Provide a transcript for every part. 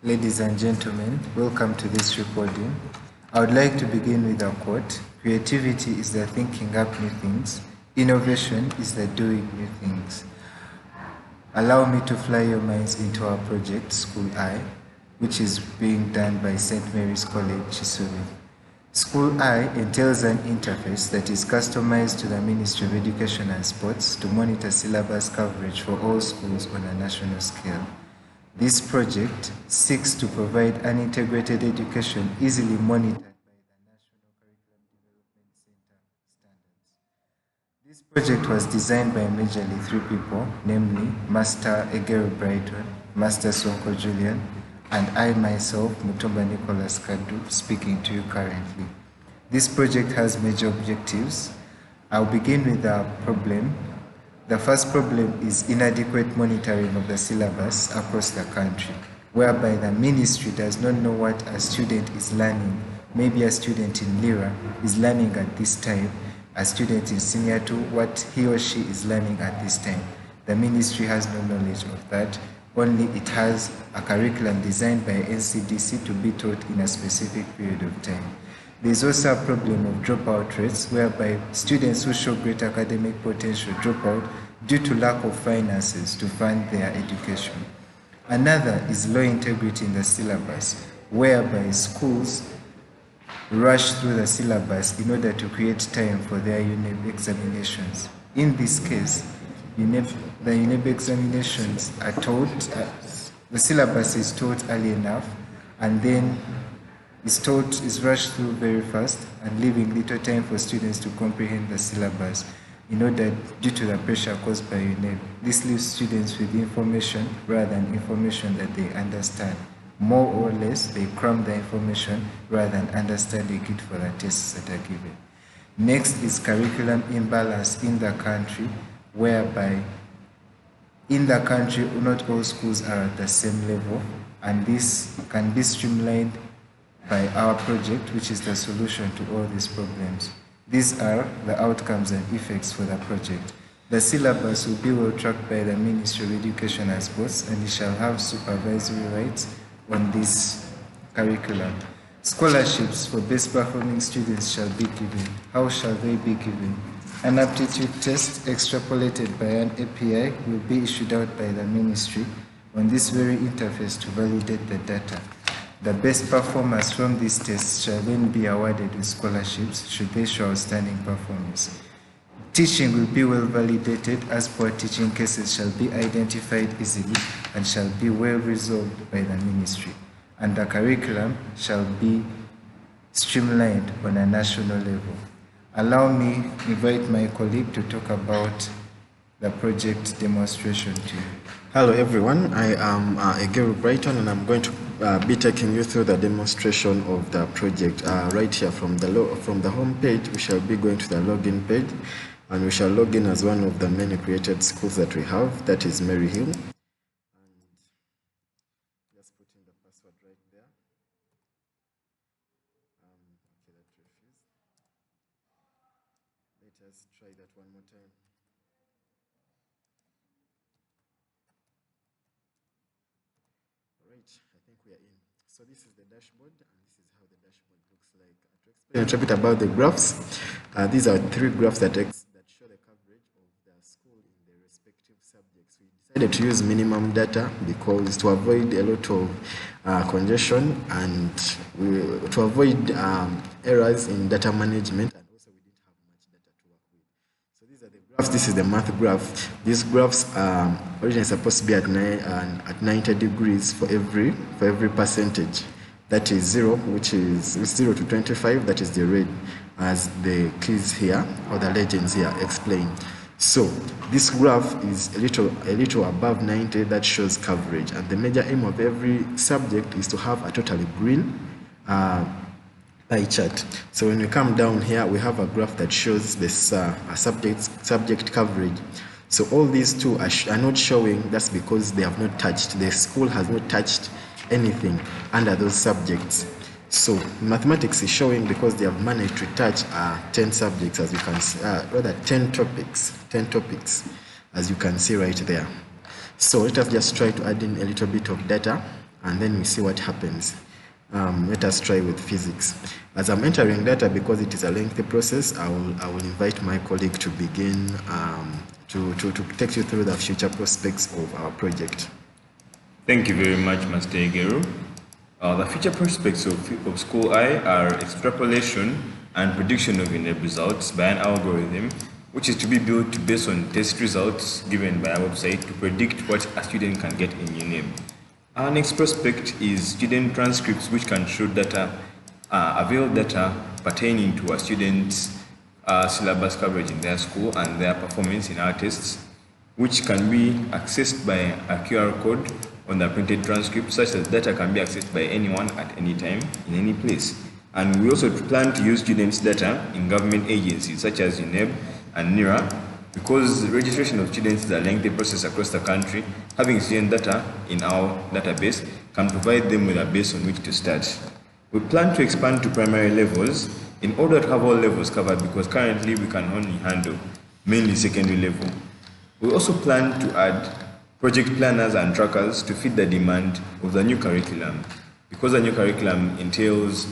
Ladies and gentlemen, welcome to this recording. I would like to begin with a quote. Creativity is the thinking up new things. Innovation is the doing new things. Allow me to fly your minds into our project, School I, which is being done by St. Mary's College Kisubi. School I entails an interface that is customized to the Ministry of Education and Sports to monitor syllabus coverage for all schools on a national scale. This project seeks to provide an integrated education easily monitored by the National Curriculum Development Center standards. This project was designed by majorly three people, namely Master Egeru Brighton, Master Ssonko Julian, and I myself, Mutumba Nicholas Kaddu, speaking to you currently. This project has major objectives. I'll begin with the problem. The first problem is inadequate monitoring of the syllabus across the country, whereby the ministry does not know what a student is learning. Maybe a student in Lira is learning at this time, a student in Senior 2, what he or she is learning at this time. The ministry has no knowledge of that. Only it has a curriculum designed by NCDC to be taught in a specific period of time. There is also a problem of dropout rates, whereby students who show great academic potential drop out due to lack of finances to fund their education. Another is low integrity in the syllabus, whereby schools rush through the syllabus in order to create time for their UNEB examinations. In this case, the UNEB examinations are taught, the syllabus is taught early enough, and then is rushed through very fast and leaving little time for students to comprehend the syllabus in order due to the pressure caused by UNEB. This leaves students with information rather than information that they understand. More or less, they cram the information rather than understanding it for the tests that are given. Next is curriculum imbalance in the country, whereby in the country not all schools are at the same level, and this can be streamlined by our project, which is the solution to all these problems. These are the outcomes and effects for the project. The syllabus will be well tracked by the Ministry of Education and Sports, and it shall have supervisory rights on this curriculum. Scholarships for best performing students shall be given. How shall they be given? An aptitude test extrapolated by an API will be issued out by the ministry on this very interface to validate the data. The best performers from these tests shall then be awarded with scholarships should they show outstanding performance. Teaching will be well validated as poor teaching cases shall be identified easily and shall be well resolved by the ministry. And the curriculum shall be streamlined on a national level. Allow me to invite my colleague to talk about the project demonstration to you. Hello everyone, I am Egeru Brighton, and I'm going to be taking you through the demonstration of the project right here from the home page. We shall be going to the login page, and we shall log in as one of the many created schools that we have, that is Mary Hill. And just put in the password right there. Okay, that refused. Let us try that one more time. Right, I think we are in. So this is the dashboard, and this is how the dashboard looks like. To explain a little bit about the graphs, these are three graphs that show the coverage of the school in the respective subjects. We decided to use minimum data because to avoid a lot of congestion and to avoid errors in data management, and also we didn't have much data to work with. So these are the graphs. This is the math graph. These graphs are originally supposed to be at 90 degrees for every percentage. That is 0, which is 0 to 25. That is the red, as the keys here or the legends here explain. So this graph is a little above 90. That shows coverage, and the major aim of every subject is to have a totally green pie chart. So when we come down here, we have a graph that shows this subject coverage. So all these two are not showing. That's because they have not touched. The school has not touched anything under those subjects. So mathematics is showing because they have managed to touch 10 subjects, as you can see, rather 10 topics, as you can see right there. So let us just try to add in a little bit of data and then we see what happens. Let us try with physics. As I'm entering data, because it is a lengthy process, I will invite my colleague to begin to take you through the future prospects of our project. Thank you very much, Master Egeru. The future prospects of School I are extrapolation and prediction of in-app results by an algorithm, which is to be built based on test results given by our website to predict what a student can get in UNEB. Our next prospect is student transcripts, which can show data, avail data pertaining to a student's syllabus coverage in their school and their performance in our tests, which can be accessed by a QR code on the printed transcript, such that data can be accessed by anyone at any time, in any place. And we also plan to use students' data in government agencies such as UNEB and NIRA, because the registration of students is a lengthy process across the country. Having student data in our database can provide them with a base on which to start. We plan to expand to primary levels in order to have all levels covered, because currently we can only handle mainly secondary level. We also plan to add project planners and trackers to fit the demand of the new curriculum, because the new curriculum entails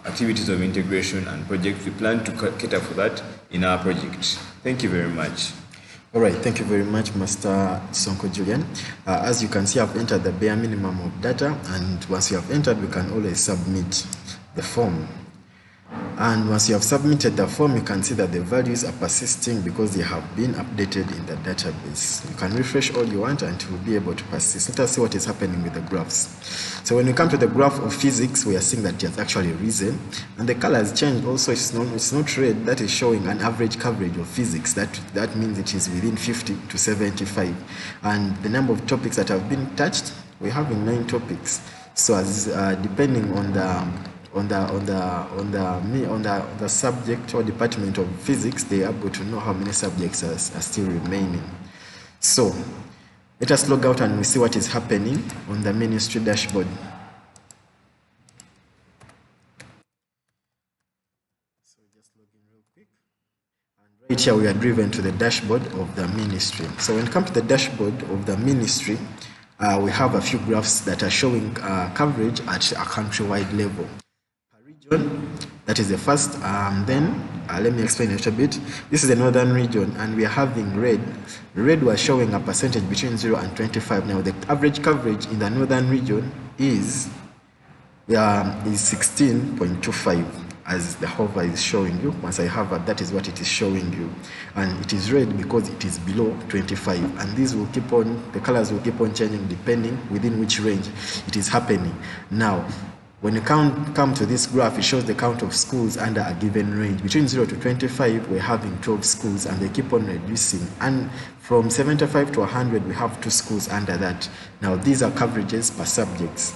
activities of integration and projects. We plan to cater for that in our project. Thank you very much. All right, thank you very much, Master Ssonko Julian. As you can see, I've entered the bare minimum of data, and once you have entered, we can always submit the form. And once you have submitted the form, you can see that the values are persisting because they have been updated in the database. You can refresh all you want and it will be able to persist. Let us see what is happening with the graphs. So when we come to the graph of physics, we are seeing that it has actually risen, and the color has changed. Also, it's not red. That is showing an average coverage of physics. That means it is within 50 to 75. And the number of topics that have been touched, we're having 9 topics. So as depending on the subject or department of physics, they are able to know how many subjects are still remaining. So let us log out and we see what is happening on the ministry dashboard. So just log in real quick. And right here we are driven to the dashboard of the ministry. So when it comes to the dashboard of the ministry, we have a few graphs that are showing coverage at a countrywide level. That is the first. Then let me explain a little bit. This is the northern region, and we are having red. Red was showing a percentage between 0 and 25. Now the average coverage in the northern region is 16.25, as the hover is showing you. Once I hover, that is what it is showing you, and it is red because it is below 25. And these will keep on, the colors will keep on changing depending within which range it is happening. Now, when you come to this graph, it shows the count of schools under a given range. Between 0 to 25, we're having 12 schools, and they keep on reducing. And from 75 to 100, we have 2 schools under that. Now, these are coverages per subjects.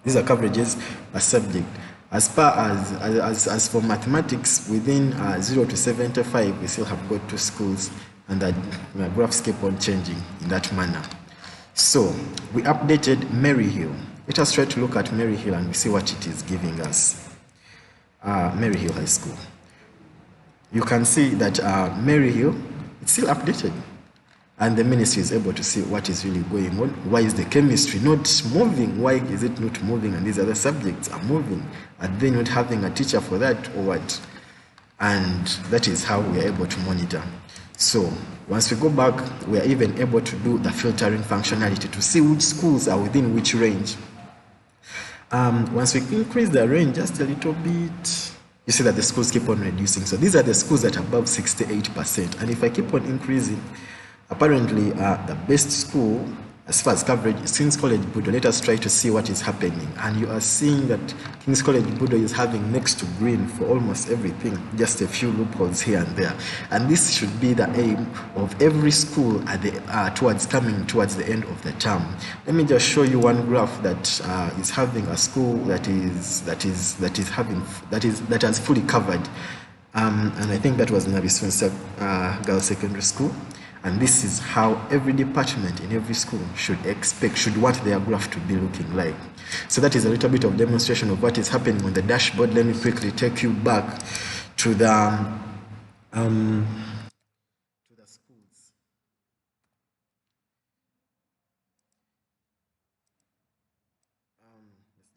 These are coverages per subject. As far as for mathematics, within 0 to 75, we still have got 2 schools, and the graphs keep on changing in that manner. So, we updated Maryhill. Let us try to look at Maryhill and we see what it is giving us. Maryhill High School. You can see that Maryhill, it's still updated. And the ministry is able to see what is really going on. Why is the chemistry not moving? Why is it not moving and these other subjects are moving? Are they not having a teacher for that or what? And that is how we are able to monitor. So once we go back, we are even able to do the filtering functionality to see which schools are within which range. Once we increase the range just a little bit, you see that the schools keep on reducing. So these are the schools that are above 68%. And if I keep on increasing, apparently the best school as far as coverage is King's College Budo. Let us try to see what is happening. And you are seeing that King's College Budo is having next to green for almost everything, just a few loopholes here and there. And this should be the aim of every school at the coming towards the end of the term. Let me just show you one graph that is having a school that has fully covered. And I think that was Nabi Girls Secondary School. And this is how every department in every school should want their graph to be looking like. So that is a little bit of demonstration of what is happening on the dashboard. Let me quickly take you back to the schools.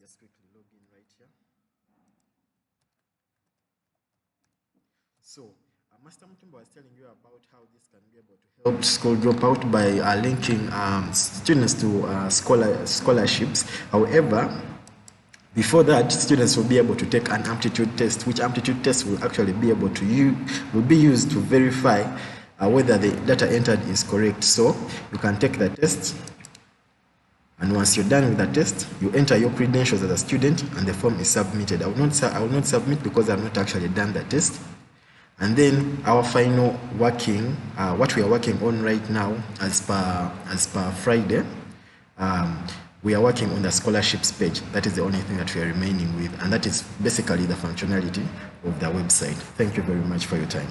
just quickly log in right here. So, Master Mutumba was telling you about how this can be able to help school dropout by linking students to scholarships. However, before that, students will be able to take an aptitude test, which aptitude test will actually be able to be used to verify whether the data entered is correct. So you can take the test, and once you're done with the test, you enter your credentials as a student, and the form is submitted. I will not submit because I've not actually done the test. And then our final working, what we are working on right now, as per Friday, we are working on the scholarships page. That is the only thing that we are remaining with, and that is basically the functionality of the website. Thank you very much for your time.